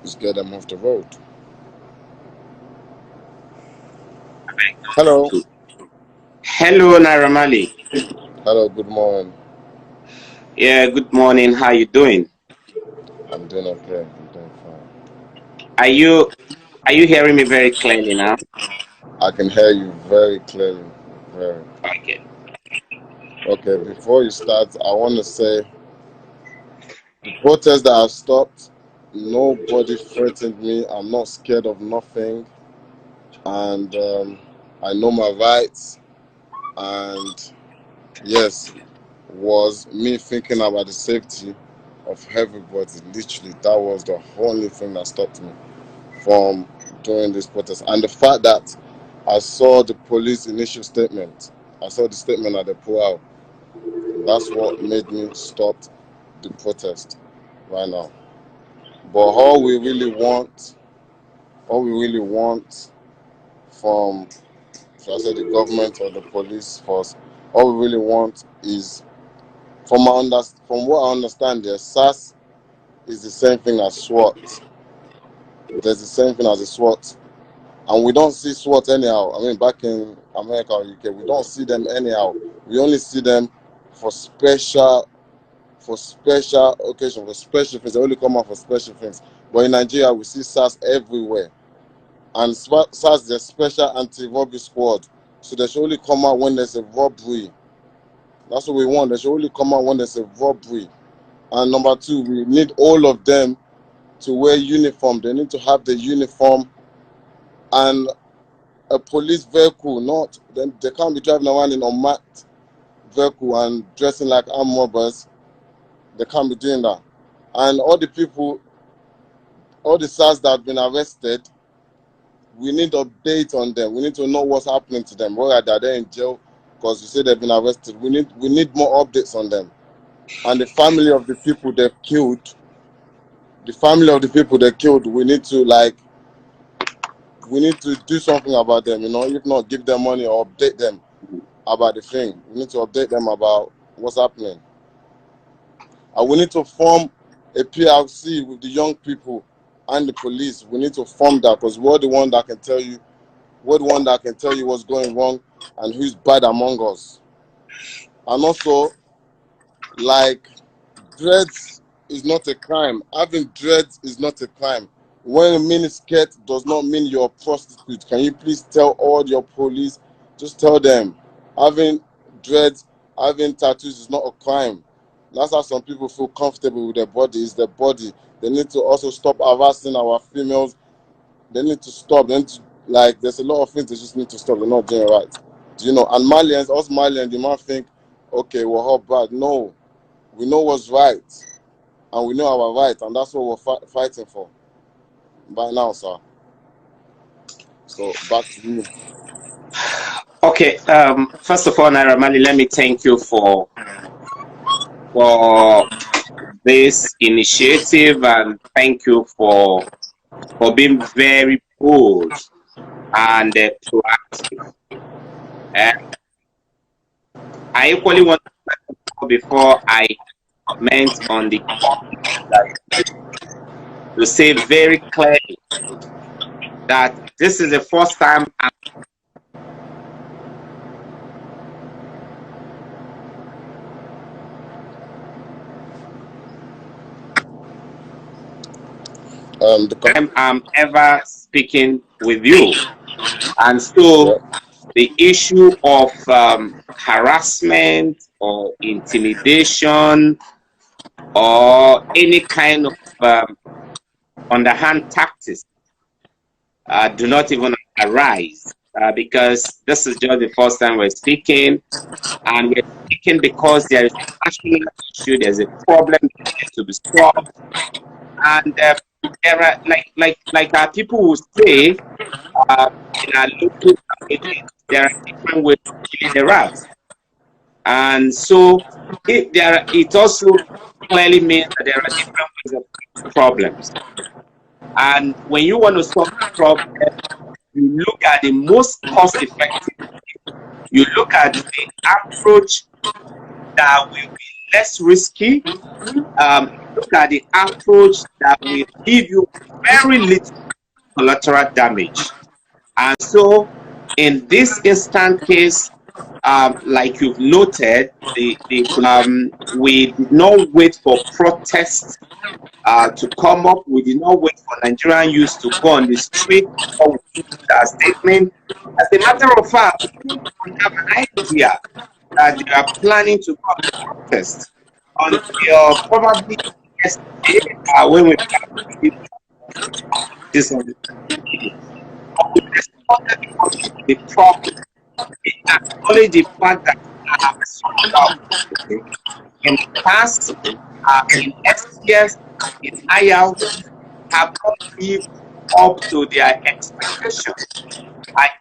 Just get them off the road. Hello. Hello, Naira Marley. Hello, good morning. Yeah, good morning. How you doing? I'm doing okay. I'm doing fine. Are you hearing me very clearly now? I can hear you very clearly. Very. Okay. Okay, before you start, I want to say the protests that have stopped, nobody threatened me. I'm not scared of nothing. And I know my rights. And yes, was me thinking about the safety of everybody. Literally, that was the only thing that stopped me from doing this protest. And the fact that I saw the police initial statement, I saw the statement that they put out, that's what made me stop the protest right now. But all we really want from, should I say, the government or the police force, all we really want is, from what I understand, there, SARS is the same thing as SWAT. There's the same thing as a SWAT. And we don't see SWAT anyhow. I mean, back in America or UK, we don't see them anyhow. We only see them for special occasions, for special things. They only come out for special things. But in Nigeria, we see SARS everywhere. And SARS is a special anti-robbery squad. So they should only come out when there's a robbery. That's what we want. They should only come out when there's a robbery. And number two, we need all of them to wear uniform. They need to have the uniform and a police vehicle. Not then they can't be driving around in a unmarked vehicle and dressing like armed robbers. They can't be doing that. And all the SARS that have been arrested, we need updates on them. We need to know what's happening to them. Whether they're in jail because you say they've been arrested. We need more updates on them. And the family of the people they've killed, we need to do something about them, if not give them money or update them about the thing. We need to update them about what's happening. And we need to form a PLC with the young people and the police. We need to form that because we're the one that can tell you what's going wrong and who's bad among us. And also, like, dreads is not a crime. Having dreads is not a crime. Wearing a miniskirt does not mean you're a prostitute. Can you please tell all your police, just tell them, having dreads, having tattoos is not a crime. That's how some people feel comfortable with their body. It's their body. They need to also stop harassing our females. They need to stop. There's a lot of things they just need to stop. They're not doing right. And us Malians, you might think, okay, we're all bad. No, we know what's right. And we know our right. And that's what we're fighting for. By now, sir. So back to you. Okay. First of all, Naira Marley, let me thank you for this initiative and thank you for being very bold and proactive. I equally want to, before I comment on the to say very clearly that this is the first time I'm ever speaking with you. And so the issue of harassment or intimidation or any kind of underhand tactics do not even arise because this is just the first time we're speaking, and we're speaking because there is a national issue, there's a problem that needs to be solved, and there are like our people will say in our local communities, there are different ways of killing the rats, and so it also clearly means that there are different ways of problems. And when you want to solve the problem, you look at the most cost-effective. You look at the approach that will be less risky. Look at the approach that will give you very little collateral damage. And so, in this instant case, like you've noted, we did not wait for protests to come up. We did not wait for Nigerian youth to go on the street or a statement. As a matter of fact, we don't have an idea that they are planning to go on the protest until probably yesterday when we this on we responded to the problem. We acknowledge the fact that in the past, in STS, in IELTS, have not lived up to their expectations.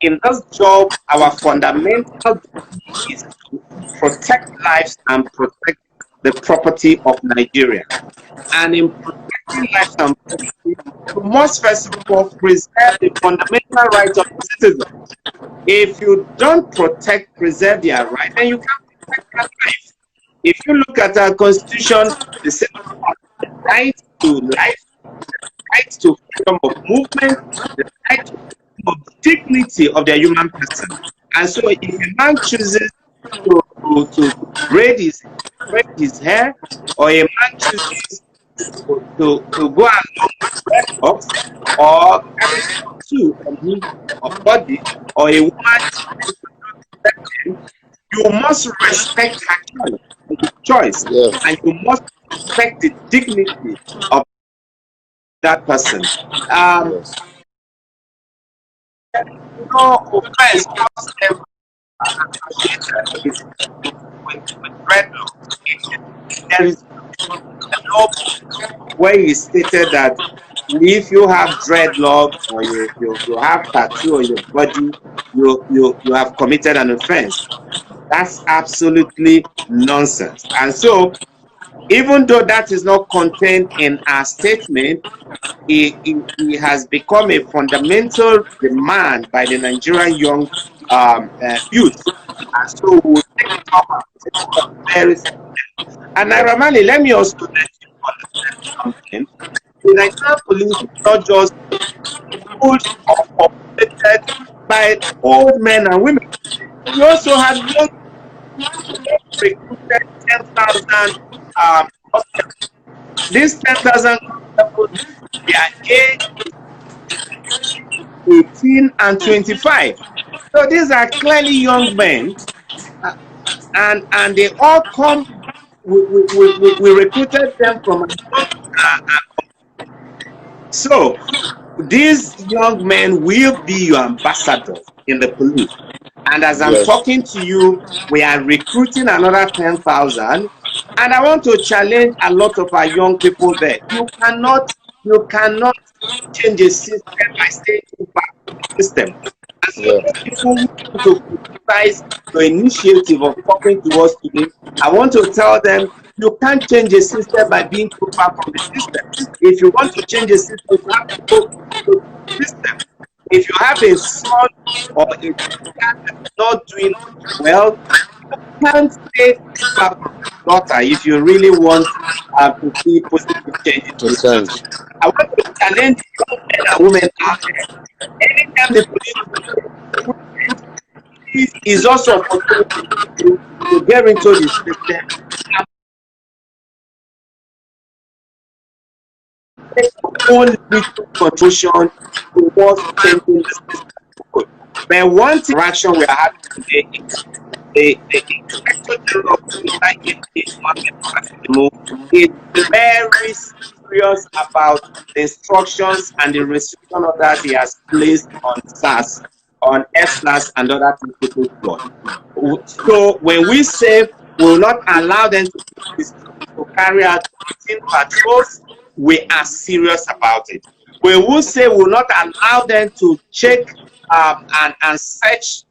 In this job, our fundamental duty is to protect lives and protect the property of Nigeria. And in protecting lives and property, you must first of all preserve the fundamental rights of the citizens. If you don't preserve their rights, then you can't protect their life. If you look at our constitution, the right to life, the right to freedom of movement, the right to dignity of the human person. And so if a man chooses to braid his hair, or a man chooses to go along with ox, or to a body, or a woman, you must respect her choice, Yes. and you must respect the dignity of that person. Yes. No offense whatsoever with dreadlocks. There is no where he stated that if you have dreadlocks or you have tattoo on your body, you have committed an offense. That's absolutely nonsense. And so, even though that is not contained in our statement, it has become a fundamental demand by the Nigerian young youth. And so we'll take it up very seriously. And Naira, let me also let you understand something. The Nigerian police is not just full of populated by old men and women. We also have young recruited 10,000 these 10,000 people, they are aged 18 and 25. So these are clearly young men, and they all come. We recruited them from. So these young men will be your ambassadors in the police. And as I'm talking to you, we are recruiting another 10,000. And I want to challenge a lot of our young people there. You cannot change a system by staying back in the system. And so people want to criticize the initiative of talking to us today. I want to tell them you can't change a system by being too far from the system. If you want to change a system, you have to go to the system. If you have a son or a daughter that's not doing well, you can't stay far from the daughter if you really want to see positive changes. I want to challenge young men and women out there. Anytime the police is also an opportunity to get into the system. Own little contribution towards changing the system. But one interaction we are having today is the Inspector General of is very serious about the instructions and the restriction orders he has placed on Sars, on F-class and other people's blood. So when we say we will not allow them to carry out routine patrols, we are serious about it. We will say we will not allow them to check and search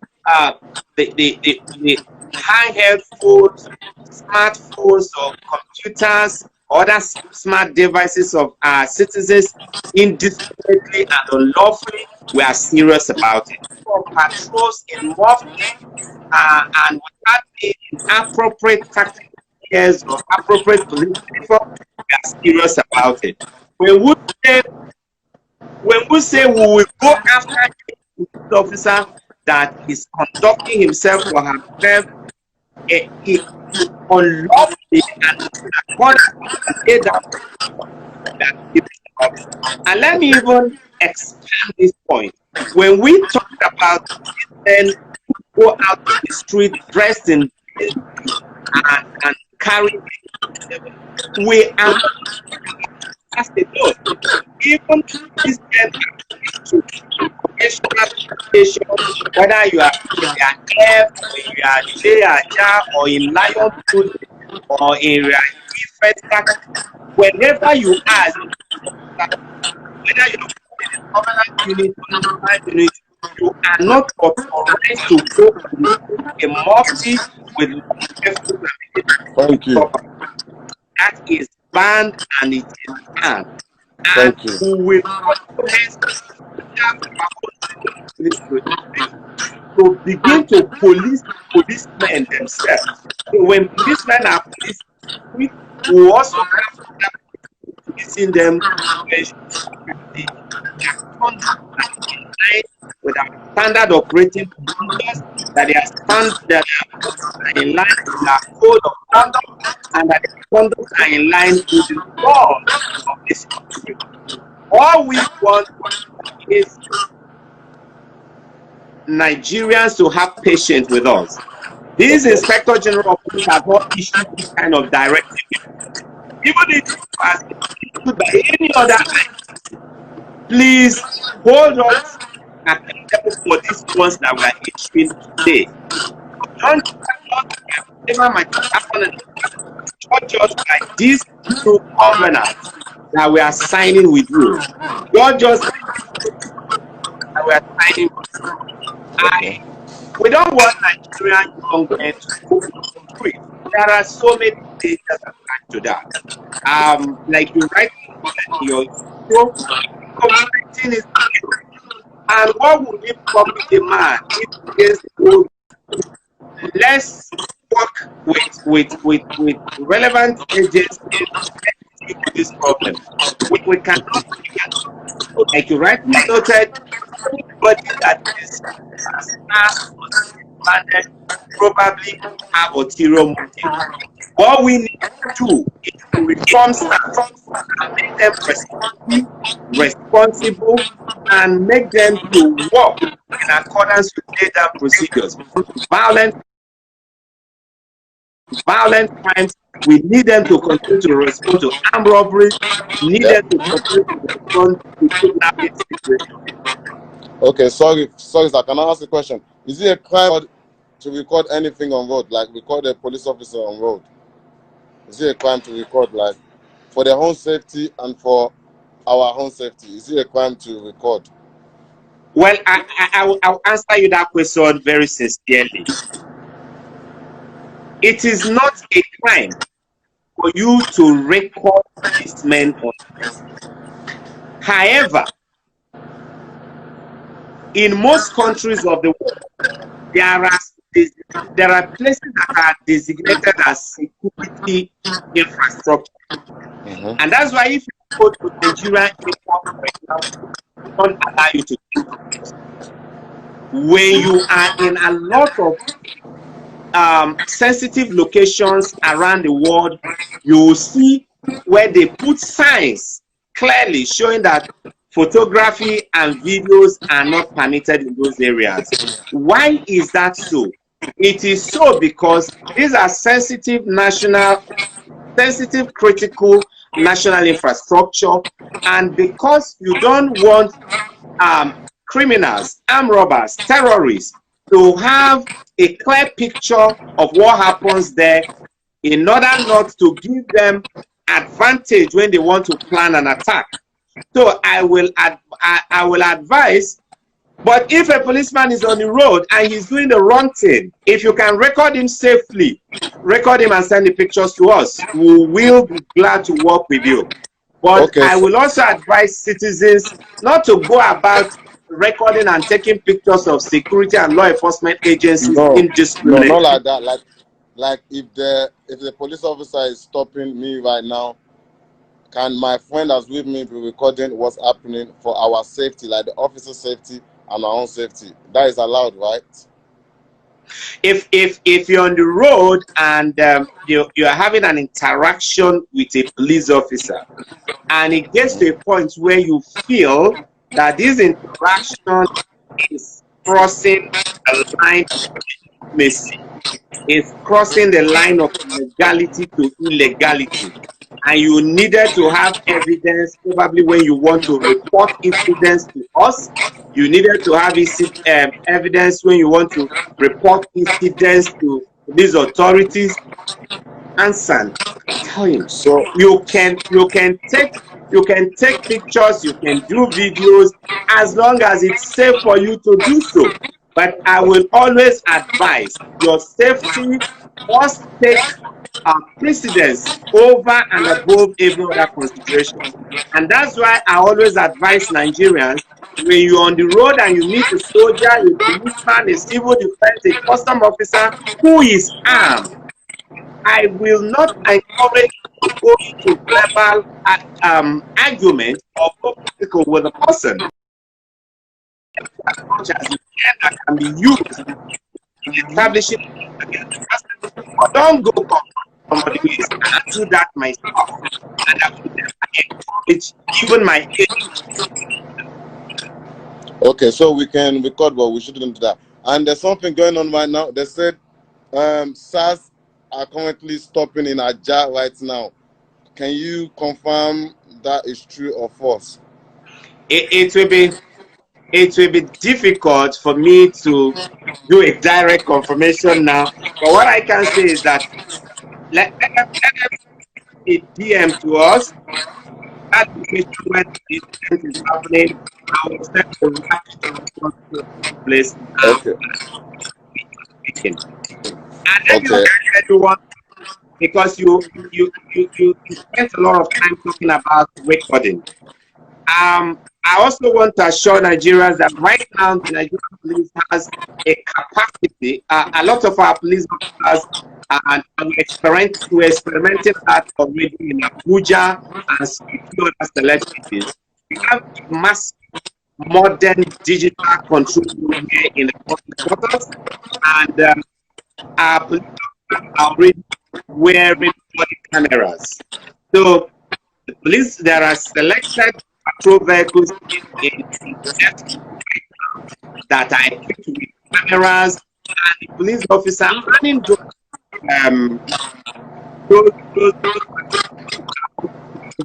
the handheld phones, smartphones, or computers, other smart devices of our citizens indiscriminately and unlawfully. We are serious about it. For patrols in more and without the appropriate tactical years of appropriate police uniform, we are serious about it. When we say we will go after a police officer that is conducting himself or herself unlawfully and according to the and let me even expand this point. When we talk about men who go out to the street dressed in and carrying, we are as a note, even this men to professional education, whether you are in their F, or you are Naija, or in Lion Food, or in whenever you ask, whether you are in the covenant unit or the prime unit, you are not authorized to go to a mufti with Thank you. that is banned and it is banned. Thank you. We will to begin to police policemen themselves. So when policemen are policed, we will also have policing them with our standard operating procedures, that they are in line with our code of conduct, and that the conduct are in line with the law of this country. All we want is Nigerians to have patience with us. These Inspector General of Police have not issued this kind of directive. Even if it was issued by any other line, please hold us accountable for these ones that we are issuing today. Don't ever might happen judge us by these two covenants that we are signing with you. Not just that we are signing with you. We don't want Nigerian young men to go to the street. There are so many things that attach to that. Like you write in your show, COVID-19 is and what would we probably demand if against the let's work with relevant agencies to this problem. We cannot, like you rightly noted, anybody that is managed probably have ulterior motive. What we need to do is to reform staff and make them responsible and make them to work in accordance with data procedures. Violent crimes, we need them to continue to respond to armed robberies, need them to continue to respond to kidnapping situations. Okay, sorry, sir, can I ask a question? Is it a crime to record anything on road, like record a police officer on road? Is it a crime to record, like, for their own safety and for our own safety? Is it a crime to record? Well, I'll answer you that question very sincerely. It is not a crime for you to record these men on this. However, in most countries of the world, there are places that are designated as security infrastructure. And that's why if you go to Nigerian airport, for example, they don't allow you to do it. When you are in a lot of sensitive locations around the world, you will see where they put signs clearly showing that photography and videos are not permitted in those areas. Why is that so? It is so because these are sensitive, critical national infrastructure, and because you don't want criminals, armed robbers, terrorists to have a clear picture of what happens there, in order not to give them advantage when they want to plan an attack. So I will advise, but if a policeman is on the road and he's doing the wrong thing, if you can record him safely, record him and send the pictures to us. We will be glad to work with you. But okay, I will also advise citizens not to go about recording and taking pictures of security and law enforcement agencies indiscriminately. No, not like that. Like if the police officer is stopping me right now, can my friend that's with me be recording what's happening for our safety, like the officer's safety and our own safety? That is allowed, right? If you're on the road and you're having an interaction with a police officer, and it gets to a point where you feel that this interaction is crossing the line of legitimacy, is crossing the line of legality to illegality, and you needed to have evidence, probably when you want to report incidents to us, you needed to have evidence when you want to report incidents to these authorities, answer, tell him. So You can take pictures, you can do videos, as long as it's safe for you to do so. But I will always advise your safety must take precedence over and above every other consideration. And that's why I always advise Nigerians, when you're on the road and you meet a soldier, a policeman, a civil defense, a custom officer who is armed, I will not encourage you to go into verbal argument or political with the person, as much as you that can be used in establishing against the person. But don't go confront somebody who is, and I do that myself, and I will never encourage even my age. okay, so we can record, but we shouldn't do that. And there's something going on right now. They said Sars are currently stopping in Naija right now. Can you confirm that is true or false? It will be difficult for me to do a direct confirmation now. But what I can say is that let them a DM to us. That location where the incident is happening, I will send the right place. Okay. And let me also tell everyone, because you spent a lot of time talking about recording. I also want to assure Nigerians that right now the Nigerian police has a capacity. A lot of our police officers are experimenting that already in Abuja and few other select cities. We have massive modern digital control room here in the quarters, and our police officers are already wearing body cameras. So the police, there are selected patrol vehicles in that are equipped with cameras, and the police officer running those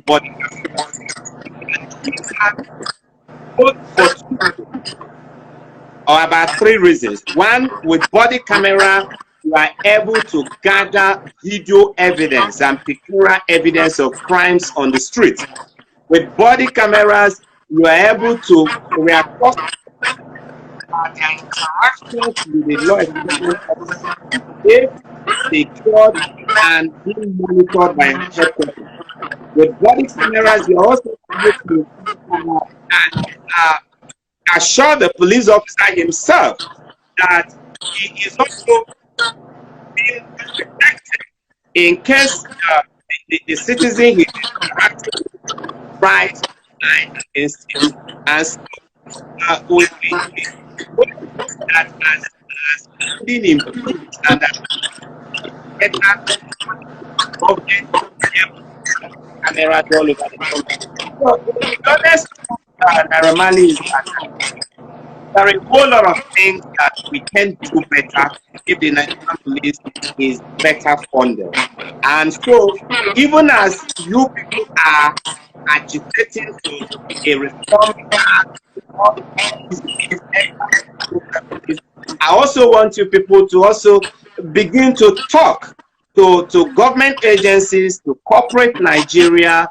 body cameras. Or about three reasons. One, with body camera, you are able to gather video evidence and pictorial evidence of crimes on the street. With body cameras, you are able to record their interactions with the law enforcement officers, secured and being monitored by a headquarters. With body cameras, you are also able to assure the police officer himself that he is also being protected in case the citizen is interacting with right against him. And so we that as being improved and that government cameras all over the country. So to be honest, Naira Marley is there are a whole lot of things that we can do better if the Nigerian police is better funded. And so, even as you people are agitating for a reform, I also want you people to also begin to talk to government agencies, to corporate Nigeria,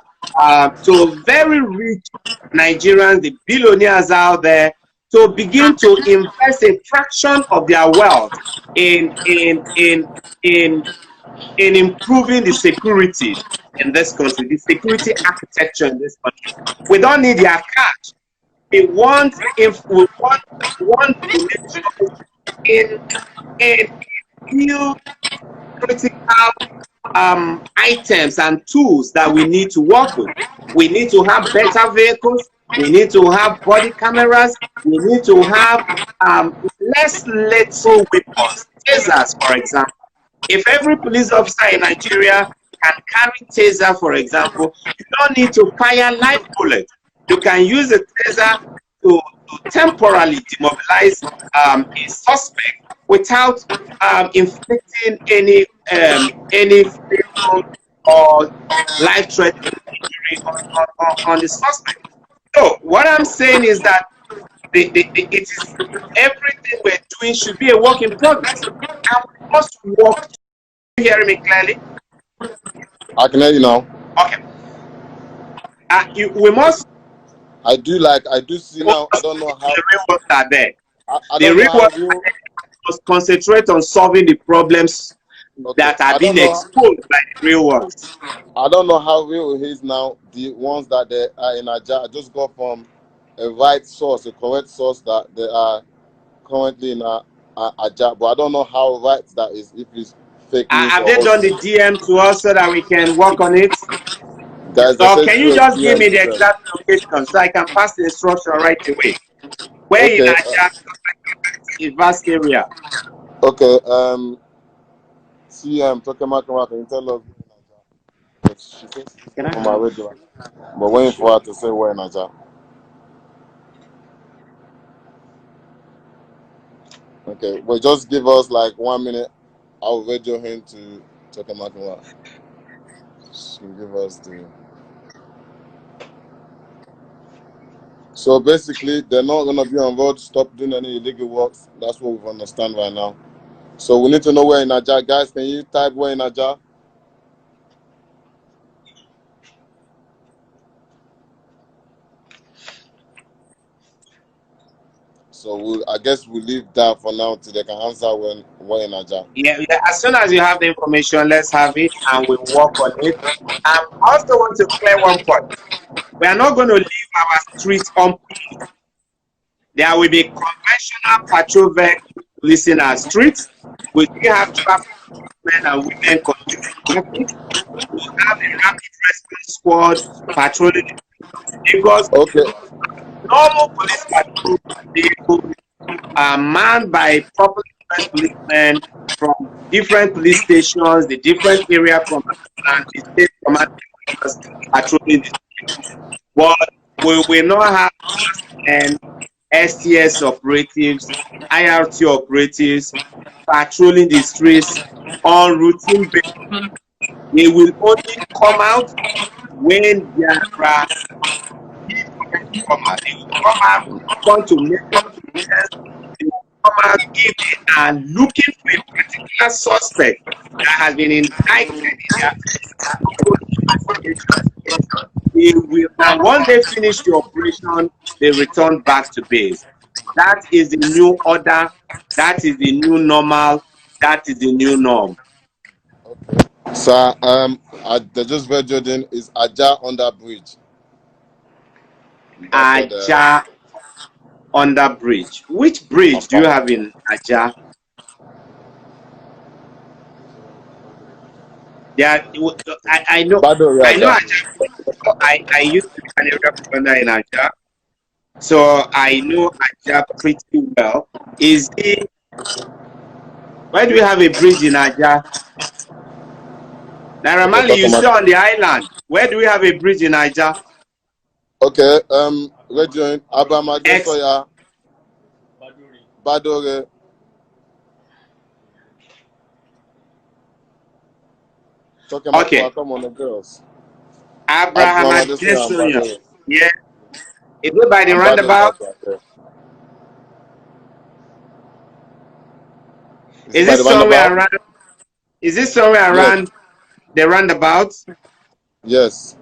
to very rich Nigerians, the billionaires out there, to begin to invest a fraction of their wealth in improving the security in this country, the security architecture in this country. We don't need their cash. We want to make sure in build critical items and tools that we need to work with. We need to have better vehicles. We need to have body cameras. We need to have less lethal weapons, tasers, for example. If every police officer in Nigeria can carry taser, for example, you don't need to fire live bullets. You can use a taser to temporarily demobilize a suspect without inflicting any fatal or life-threatening injury on the suspect. So what I'm saying is that it is everything we're doing should be a work in progress, and we must work. You hearing me clearly? I can hear you now. Okay. We must. I do see now. I don't know how the real ones are there. I The don't know real how ones must concentrate on solving the problems that are being exposed by the real ones. I don't know how real it is now. The ones that they are in Naija, I just got from a right source, a correct source that they are currently in Naija, but I don't know how right that is. If it's fake news. Have they done the DM to us so that we can work on it? Guys, So can you just give me the exact location so I can pass the instruction right away? Where in Naija is vast area? Okay. CM Tokema, can you tell us where in Naija? She says she's from my radio, but waiting for her to say where in Naija. Okay, well, just give us like 1 minute. I'll radio him to Tokema. She'll give us the. So basically, they're not gonna be on road. Stop doing any illegal works. That's what we understand right now. So we need to know where in Naija, guys. Can you type where in Naija? So I guess we'll leave that for now till they can answer where in Naija. Yeah, as soon as you have the information, let's have it and we'll work on it. I also want to clear one point. We are not going to leave our streets unpoliced. There will be conventional patrol vehicles policing our streets. We still have traffic men and women controlling traffic. We have a rapid response squad patrolling because normal police patrol vehicles are manned by properly dressed policemen from different police stations, the different area from the state command patrolling the streets. But we will not have STS operatives, IRT operatives patrolling the streets on routine basis. They will only come out when there are people come out. They will come out want to make up they will come out if they are looking for a particular suspect that has been indicted in their they will, and once they finish the operation, they return back to base. That is the new order. That is the new normal. That is the new norm. Okay. So they just radioed in is Aja under bridge. Aja under bridge. Which bridge do you have in Aja? Yeah, I know. I know Aja. I used to be an area commander in Aja, so I know Aja pretty well. Where do we have a bridge in Aja? Naira Marley, you stay on the island. Where do we have a bridge in Naija? Okay, region Abamadesoya, Badore. Okay. Come on, the girls. Abraham Adesoya. Yeah. Is it by the roundabout? Is it somewhere around? Is it somewhere around the roundabout? Yes.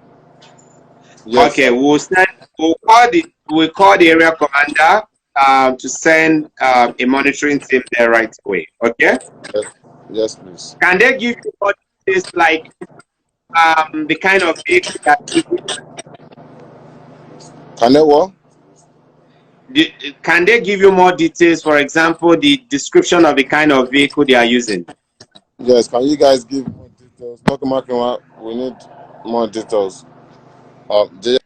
Okay, we'll call the area commander to send a monitoring team there right away. Okay? Yes, please. Can they give you more details like the kind of vehicle that Can they what? Can they give you more details, for example, the description of the kind of vehicle they are using? Yes, can you guys give more details? We need more details. J-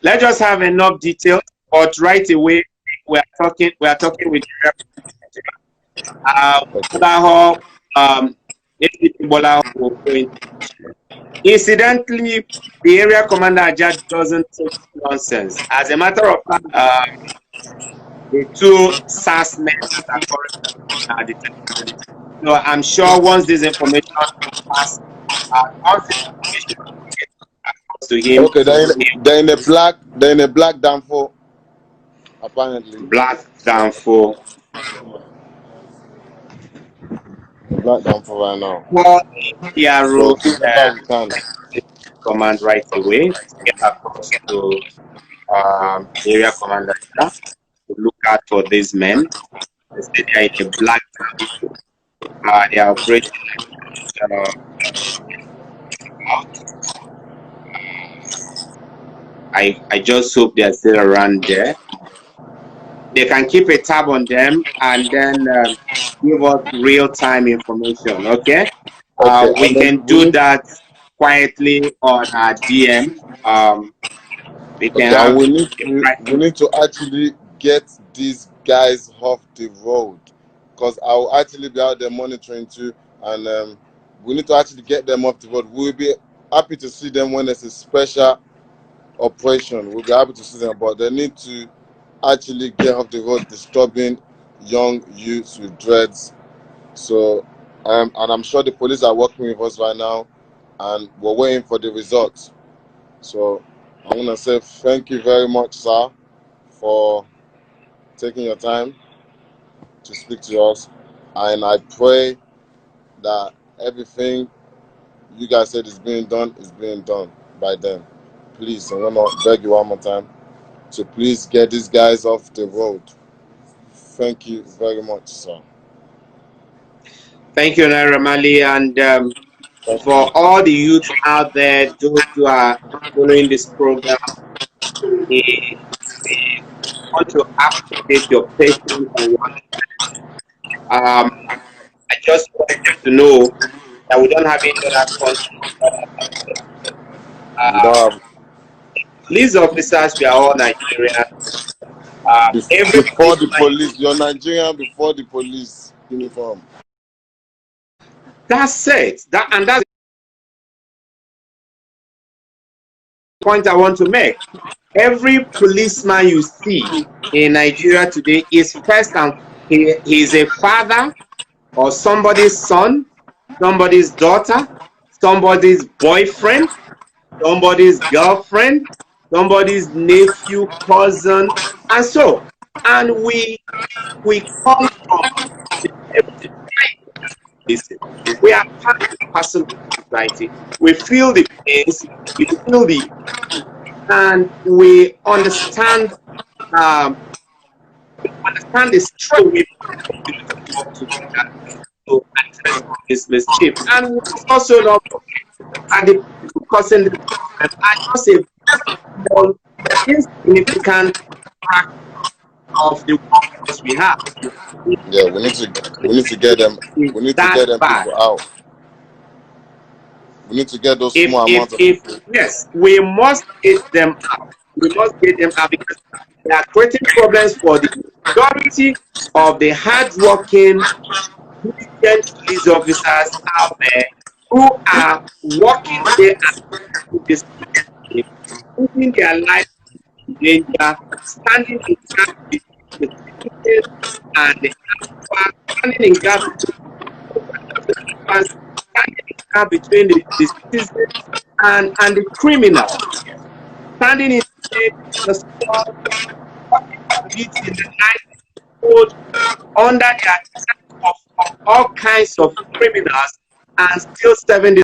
Let's just have enough details, but right away we are talking with okay. Bolaho, ACP Bolaho will go into action. Incidentally, the area commander Ajad doesn't take nonsense. As a matter of fact, the two Sars men are currently detained. So I'm sure once this information pass, once this information gets to him, Okay, they're in a black danfo, apparently. black down for Black danfo right now. call the So PRO whenever we can. command right away to get across to area commander to look out for these men. They say they are in a black down. They are operating like I just hope they are still around there. They can keep a tab on them and then give us real-time information. Okay, Okay, we and then can do that quietly on our DM. We can okay, and have we need to actually get these guys off the road, because I will actually be out there monitoring too, and we need to actually get them off the road. We'll be happy to see them when there's a special operation. We'll be happy to see them, but they need to actually get off the road, disturbing young youths with dreads. So, and I'm sure the police are working with us right now, and we're waiting for the results. So, I'm gonna say thank you very much, sir, for taking your time to speak to us, and I pray that everything you guys said is being done by them. Please, I'm gonna beg you one more time to please get these guys off the road. Thank you very much, sir. Thank you, Naira Mali, and Thank for you. all the youth out there, those who are following this program, we want to appreciate your patience and I just want you to know that we don't have any other country. We don't have Police officers, we are all Nigerian. Every before the policeman, police. You're Nigerian before the police uniform. that's it. That's the point I want to make. Every policeman you see in Nigeria today is first and he is a father or somebody's son, somebody's daughter, somebody's boyfriend, somebody's girlfriend, somebody's nephew, cousin, and so. And we come from this. We are part and parcel of society. We feel the pains, we feel the, and we understand the struggle we work together to address this mischief. And we must also not at the people causing the problem are just a very small, insignificant part of the workforce we have. Yeah, we need to get them. We need to get them Bad. people out. We need to get those small amounts of people. Yes, we must get them out. We must get them out because they are creating problems for the majority of the hardworking, diligent police officers out there who are working there and this, putting their life in danger, standing in gap between the citizens and the standing in gap between the citizens and the criminal, standing in the store, in the night, under the attack of all kinds of criminals and still serving the